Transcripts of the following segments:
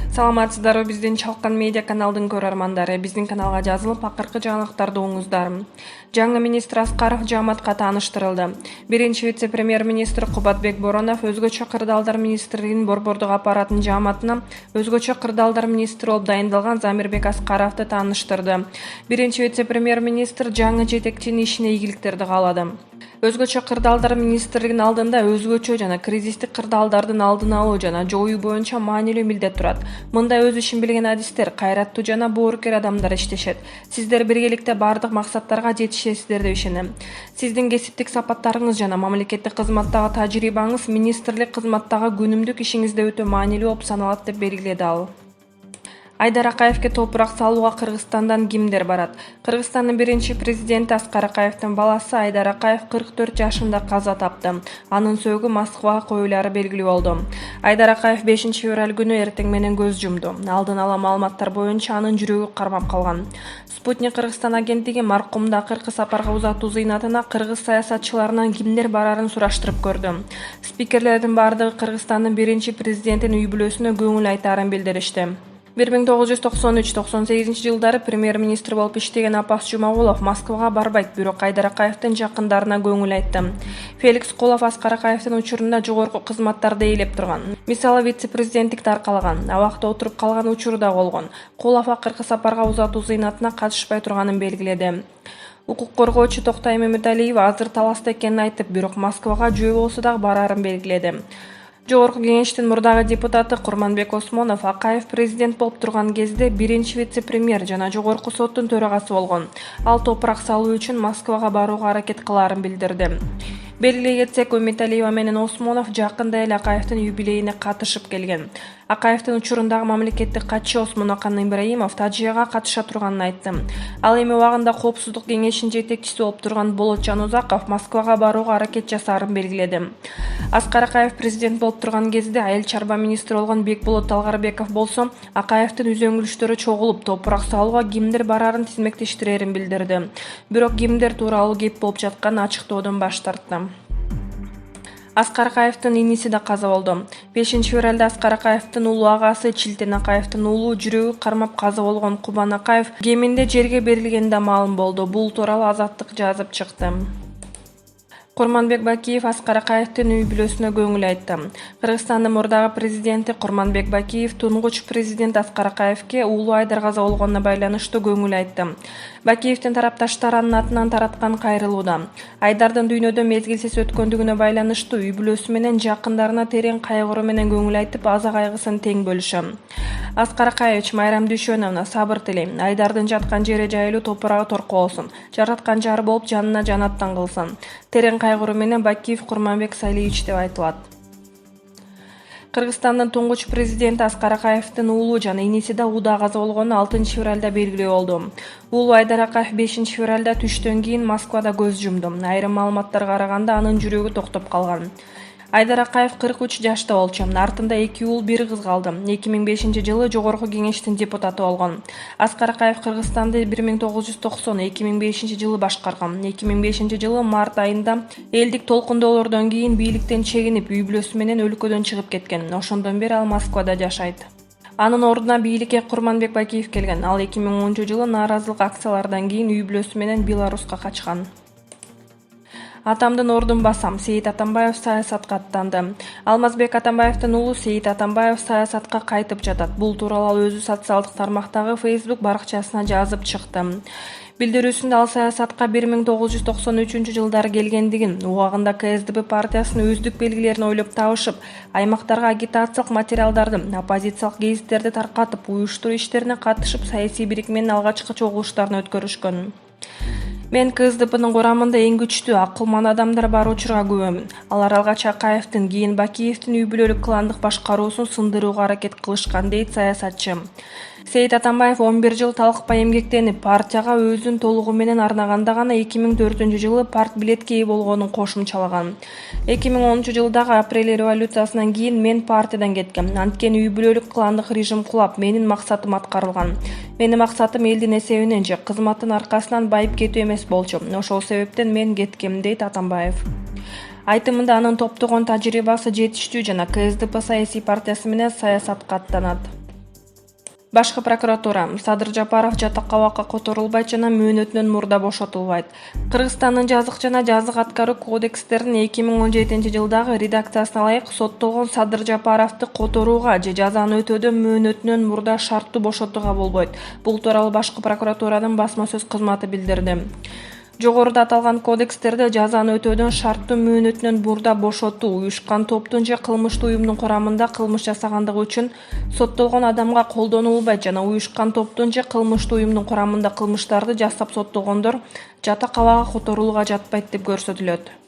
Саламатсыздарбы, биздин Чалкан медиа каналдын көрөрмандары. Биздин каналга жазылып, акыркы жаңылыктарды оңуздар. Жаңы министр Аскаров жааматка тааныштырылды. Биринчи вице-премьер-министр Кубатбек Боронов өзгөчө кырдаалдар министрлигинин борбордук аппаратынын жааматына өзгөчө кырдаалдар министри болуп дайындалган Замирбек Аскаровду тааныштырды. Биринчи вице-премьер-министр жаңы жетекчинин ишине ийгиликтерди каалады. Өзгөчө кырдаалдар министрлигинин алдында өзгөчө жана кризистик кырдаалдардын алдын алуу жана жоюу боюнча маанилүү милдет турат. Мында өз ишин билген адистер, кайраттуу жана боорукер адамдар иштешет. Сиздер биргеликте бардык максаттарга жетишесиздер деп ишенем. Сиздин кесиптик сапаттарыңыз жана мамлекеттик кызматтагы тажрыйбаңыз министрлик кызматтагы күнүмдүк ишиңизде өтө маанилүү болуп саналат деп белгиледи ал. Айдар Акаевке топурак салууга Кыргызстандан кимдер барат? Кыргызстандын биринчи президенти Аскар Акаевдин баласы Айдар Акаев 44 жашында каза тапты. Анын сөөгү Москвага коюлары белгилүү болду. Айдар Акаев 5 февраль күнү эртең менен көз жумду. Алдын ала маалыматтар боюнча анын жүрөгү кармап калган. Спутник Кыргызстан агенттиги маркумду акыркы сапарга узатуу зыйнатына кыргыз саясатчыларынан кимдер барарын сураштырып көрдү. Спикерлердин бардыгы Кыргызстандын биринчи президентинин үй бүлөсүнө көңүл айтаарын билдиришти. 1993-98 жылдары премьер-министр болуп иштеген Апас Жумагулов Москвага барбайт, бирок Айдар Акаевдин жакындарына көңүл айтты. Феликс Кулов Аскар Акаевдин учурунда жогорку кызматтарды ээлеп турган. Мисалы вице-президенттикти аркалаган, абакта отуруп калган учуру да болгон. Кулов акыркы сапарга узатуу зыйнатына катышпай турганын белгиледи. Укук коргоочу Токтай Меметалиева азыр таласта экенин айтып, бирок Москвага жөө болсо дагы барарын белгиледи. Жогорку кеңештин мурдагы депутаты Курманбек Осмонов Акаев президент болуп турган кезде биринчи вице-премьер жана жогорку соттун төрагасы болгон. Ал топурак салуу үчүн Москвага барууга аракет кылаарын билдирди. Белгилей кетсек, Үмүталиева менен Осмонов жакында эле Акаевдин юбилейине катышып келген. Акаевдин учурундагы мамлекеттик катчы Осмонакан Ибраимов тажыяга катыша турганын айтты. Ал эми убагында Коопсуздук кеңешинин жетекчиси болуп турган Болот Жанузаков Москвага барууга аракет жасаарын белгиледи. Аскар Акаев президент болуп турган кезде айыл чарба министри болгон Бекболот Талгарбеков болсо, Акаевдин үзөңүлүштөрү чогулуп, топурак салууга кимдер барарын тизмектештирерин билдирди. Бирок кимдер тууралуу кеп болуп жатканын ачыктоодон баш тартты. Аскар Акаевдин иниси да каза болду. 5 февралда Аскар Акаевдин улуу агасы Чилтен Акаевдин улуу жүрөгү кармап каза болгон Кубан Акаев кеминде жерге берилгени да маалым болду. Бул тууралуу Азаттык жазып чыкты. Курманбек Бакиев Аскар Акаевдин үй бүлөсүнө көңүл айтты. Кыргызстандын мурдагы президенти Курманбек Бакиев тунгуч президент Аскар Акаевке уулу Айдар каза болгонуна байланыштуу көңүл айтты. Бакиевдин тарапташтары анын атынан тараткан кайрылууда. Айдардын дүйнөдөн мезгилсиз өткөндүгүнө байланыштуу үй бүлөсү менен жакындарына терең кайгыруу менен көңүл айтып, аза кайгысын тең бөлүшөм. Аскар Акаевич, Майрам Дүйшөновна, сабыр тилейм. Айдардын жаткан жери жайылуу, топурагы торко болсун. Жараткан жары болуп жанына жанаттан кылсын. Терең кайгыруу менен Бакиев Курманбек Салиевич деп айтылат. Кыргызстандын туңгуч президенти Аскар Акаевдин уулу жана иниси да ууда каза болгону 6 февралда белгилүү болду. Уулу Айдар Акаев 5 февралда түштөн кийин Москвада көз жумду. Айрым маалыматтарга караганда анын жүрөгү токтоп калган. Айдар Акаев 43 жашта болчу. Артында 2 уул, 1 кыз калды. 2005 жылы жогорку кеңештин депутаты болгон. Аскар Акаев Кыргызстанды 1990-2005 жылы башкарган. 2005 жылы март айында элдик толкундоолордон кийин бийликтен чегинип, үй бүлөсү менен өлкөдөн чыгып кеткен. Ошондон бери ал Москвада жашайт. Анын ордуна бийликке Курманбек Бакиев келген. Ал 2010 жылы нааразылык акциялардан кийин үй бүлөсү менен Беларуска качкан. Атамдын ордун басам. Сейит Атамбаев саясатка аттанды. Алмазбек Атамбаевдин уулу Сейит Атамбаев саясатка кайтып жатат. Бул тууралуу ал өзү социалдык тармактагы Facebook баракчасына жазып чыкты. Билдирүүсүндө ал саясатка 1993 жылдары келгендигин, убагында КСДП партиясынын өздүк белгилерин ойлоп табышып, аймактарга агитациялык материалдарды, оппозициялык гезиттерди таркатып, уюштуруу иштерине катышып, саясий бирикменин алгачкы чогулуштарын өткөрүшкөн. Мен КСДПнын курамында эң күчтүү, акылман адамдар бар учурга күбөмүн. Алар алгач Акаевдин, кийин Бакиевдин үй бүлөлүк кландык башкаруусун сындырууга аракет кылышкан, дейт саясатчы. Сейит Атамбаев 11 жыл талыкпай эмгектенип, партияга өзүн толугу менен арнаганда гана 2004 жылы парт билетке ээ болгонун кошумчалаган. 2010 жылдагы апрель революциясынан кийин мен партиядан кеткем. Анткени үй бүлөлүк кландык режим кулап, менин максатым аткарылган. Менин максатым элдин эсебинен же кызматтын аркасынан байып кетүү эмес болчу. Ошол себептен мен кеткем, дейт Атамбаев. Айтымында анын топтогон тажрыйбасы жетиштүү жана КСДП саясий партиясы менен саясатка аттанат. Башкы прокуратура Садыр Жапаров жатакабакка которулбайт жана мөөнөтүнөн мурда бошотулбайт. Кыргызстандын жазык жана жазык аткаруу кодекстеринин 2017-жылдагы редакциясына ылайык соттолгон Садыр Жапаровду которууга же жазаны өтөөдө мөөнөтүнөн мурда шарттуу бошотууга болбойт. Бул тууралуу башкы прокуратуранын басма сөз кызматы билдирди. Жогоруда аталган кодекстерде жазаны өтөөдөн шарттуу мөөнөтүнөн мурда бошотуу уюшкан топтун же кылмыштуу уюмдун курамында кылмыш жасагандыгы үчүн соттолгон адамга колдонулбайт жана уюшкан топтун же кылмыштуу уюмдун курамында кылмыштарды жасап соттолгондор жатакабакка которууга жатпайт деп көрсөтүлөт.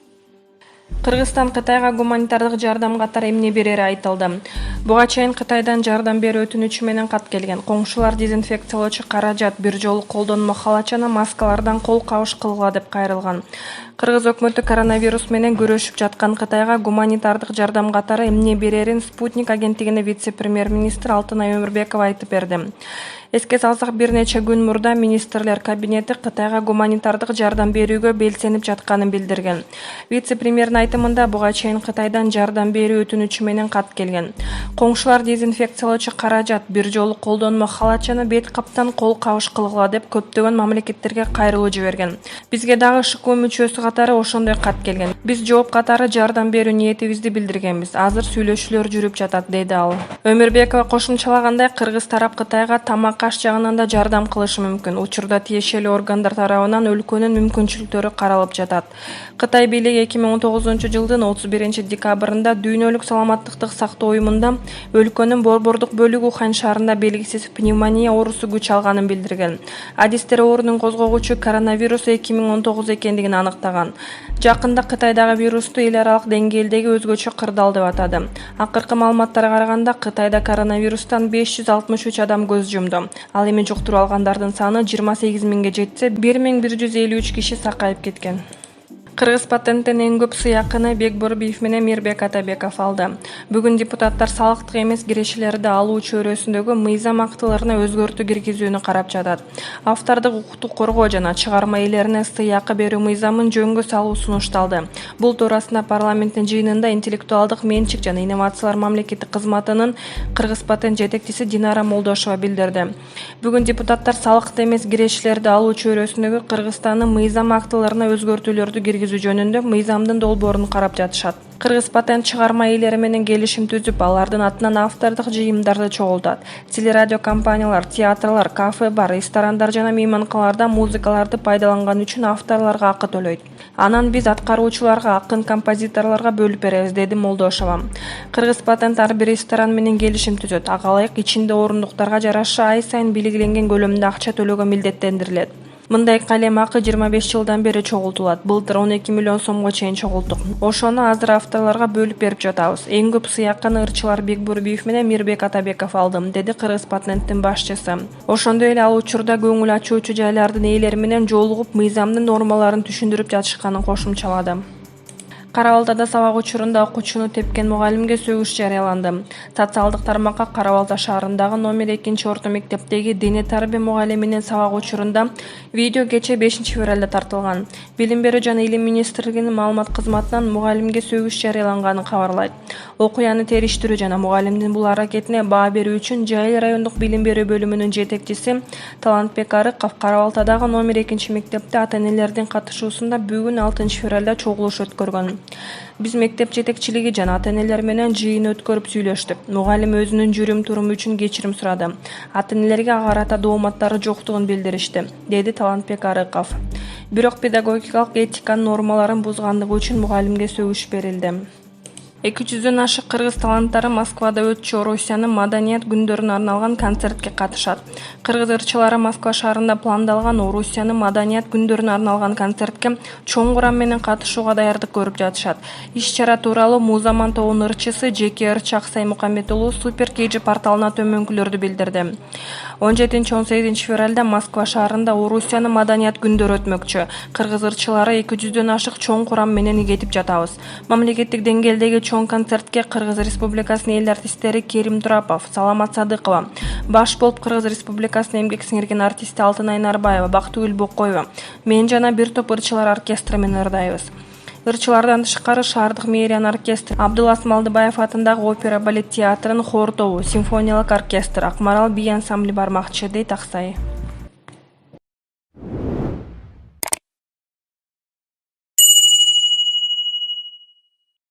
Кыргызстан Кытайга гуманитардык жардам катары эмне берери айтылды. Буга чейин Кытайдан жардам берүү өтүнүчү менен кат келген. Коңшулар дезинфекциялоочу каражат, бир жолу колдонмо халат жана маскалардан кол кабыш кылгыла деп кайрылган. Кыргыз өкмөтү коронавирус менен күрөшүп жаткан Кытайга гуманитардык жардам катары эмне берерин Спутник агенттигине вице-премьер-министр Алтынай Өмүрбекова айтып берди. Эске салсак, бир нече күн мурда министрлер кабинети Кытайга гуманитардык жардам берүүгө белсенип жатканын билдирген. Вице-премьердин айтымында буга чейин Кытайдан жардам берүү өтүнүчү менен кат келген. Коңшулар дезинфекциялоочу каражат, бир жолу колдонмо халат жана бет каптан кол кабыш кылгыла деп көптөгөн мамлекеттерге кайрылуу жиберген. Бизге дагы ШКУ мүчөсү катары ошондой кат келген. Биз жооп катары жардам берүү ниетибизди билдиргенбиз. Азыр сүйлөшүүлөр жүрүп жатат, деди ал. Өмүрбекова кошумчалагандай, кыргыз тарап Кытайга тамак аш жагынан да жардам кылышы мүмкүн. Учурда тиешелүү органдар тарабынан өлкөнүн мүмкүнчүлүктөрү каралып жатат. Кытай бийлиги 2019-жылдын 31-декабрында Дүйнөлүк саламаттыкты сактоо уюмунда өлкөнүн борбордук бөлүгү Ухань шаарында белгисиз пневмония оорусу күч алганын билдирген. Адистер оорунун козгогучу коронавирус 2019 экендигин аныктаган. Жакында Кытайдагы вирусту эл аралык деңгээлдеги өзгөчө кырдаал деп атады. Акыркы маалыматтарга караганда Кытайда коронавирустан 563 адам көз жумду. Ал эми жуктуруп алгандардын саны 28 миңге жетсе, 1153 киши сакайып кеткен. Кыргыз патенттен эң көп сыйакыны Бекбор Биев менен Мирбек Атабеков алды. Бүгүн депутаттар салыктык эмес кирешелерди алуу чөйрөсүндөгү мыйзам актыларына өзгөртүү киргизүүнү карап жатат. Автордук укукту коргоо жана чыгарма ээлерине сыйакы берүү мыйзамын жөнгө салуу сунушталды. Бул туурасында парламенттин жыйынында интеллектуалдык менчик жана инновациялар мамлекеттик кызматынын Кыргыз патент жетекчиси Динара Молдошова билдирди. Бүгүн депутаттар салыктык эмес кирешелерди алуу чөйрөсүндөгү Кыргызстандын мыйзам актыларына өзгөртүүлөрдү киргизүү жөнүндө мыйзамдын долбоорун карап жатышат. Кыргыз патент чыгарма ээлери менен келишим түзүп, алардын атынан автордук жыйымдарды чогултат. Телерадио компаниялар, театрлар, кафе-бар, ресторандар жана мейманканаларда музыкаларды пайдаланган үчүн авторлорго акы төлөйт. Анан биз аткаруучуларга, акын композиторлорго бөлүп беребиз, деди Молдошова. Кыргыз патент ар бир ресторан менен келишим түзөт. Ага ылайык ичинде орундуктарга жараша ай сайын белгиленген көлөмдө акча төлөөгө милдеттендирилет. Мындай калем акы 25 жылдан бери чогултулат. Былтыр 12 миллион сомго чейин чогулттук. Ошону азыр авторлорго бөлүп берип жатабыз. Эң көп сыйакыны ырчылар Бекбор Биев менен Мирбек Атабеков алды, деди Кыргыз патенттин башчысы. Ошондой эле ал учурда көңүл ачуучу жайлардын ээлери менен жолугуп, мыйзамдын нормаларын түшүндүрүп жатышканын кошумчалады. Кара-Балтада сабак учурунда окуучуну тепкен мугалимге сөгүш жарыяланды. Социалдык тармакка Кара-Балта шаарындагы номер 2-орто мектептеги дене тарбия мугалиминин сабак учурунда видео кече 5-февралда тартылган. Билим берүү жана илим министрлигинин маалымат кызматынан мугалимге сөгүш жарыяланганын кабарлайт. Окуяны териштирүү жана мугалимдин бул аракетине баа берүү үчүн Жайыл райондук билим берүү бөлүмүнүн жетекчиси Талантбек Арыков Кара-Балтадагы номер 2-мектепте ата-энелердин катышуусунда бүгүн 6-февралда чогулуш өткөргөн. Биз мектеп жетекчилиги жана ата-энелер менен жыйын өткөрүп сүйлөштүк. Мугалим өзүнүн жүрүм-туруму үчүн кечирим сурады. Ата-энелерге ага карата дооматтары жоктугун билдиришти, деди Талантбек Арыков. Бирок педагогикалык этиканын нормаларын бузгандыгы үчүн мугалимге сөгүш берилди. 200-дөн ашык кыргыз таланттары Москвада өтчү Орусиянын маданият күндөрүнө арналган концертке катышат. Кыргыз ырчылары Москва шаарында пландалган Орусиянын маданият күндөрүнө арналган концертке чоң курам менен катышууга даярдык көрүп жатышат. Иш-чара тууралуу Музаман тобунун ырчысы Жеке ырчы Аксай Мукамбетулу Супер KG порталына төмөнкүлөрдү билдирди. 17-18 февралда Москва шаарында Орусиянын маданият күндөрү өтмөкчү. Кыргыз ырчылары 200-дөн ашык чоң курам менен кетип жатабыз. Мамлекеттик деңгээлдеги чоң концертке Кыргыз Республикасынын эл артисттери Керим Турапов, Саламат Садыкова, баш болуп Кыргыз Республикасынын эмгек сиңирген артисти Алтынай Нарбаева, Бактыгүл Бокоева, мен жана бир топ ырчылар оркестры менен ырдайбыз. Ырчылардан тышкары Шаардык мэриянын оркестри, Абдулас Малдыбаев атындагы опера балет театрынын хор тобу, симфониялык оркестр, Акмарал би ансамбли бармакчы, дейт Аксай.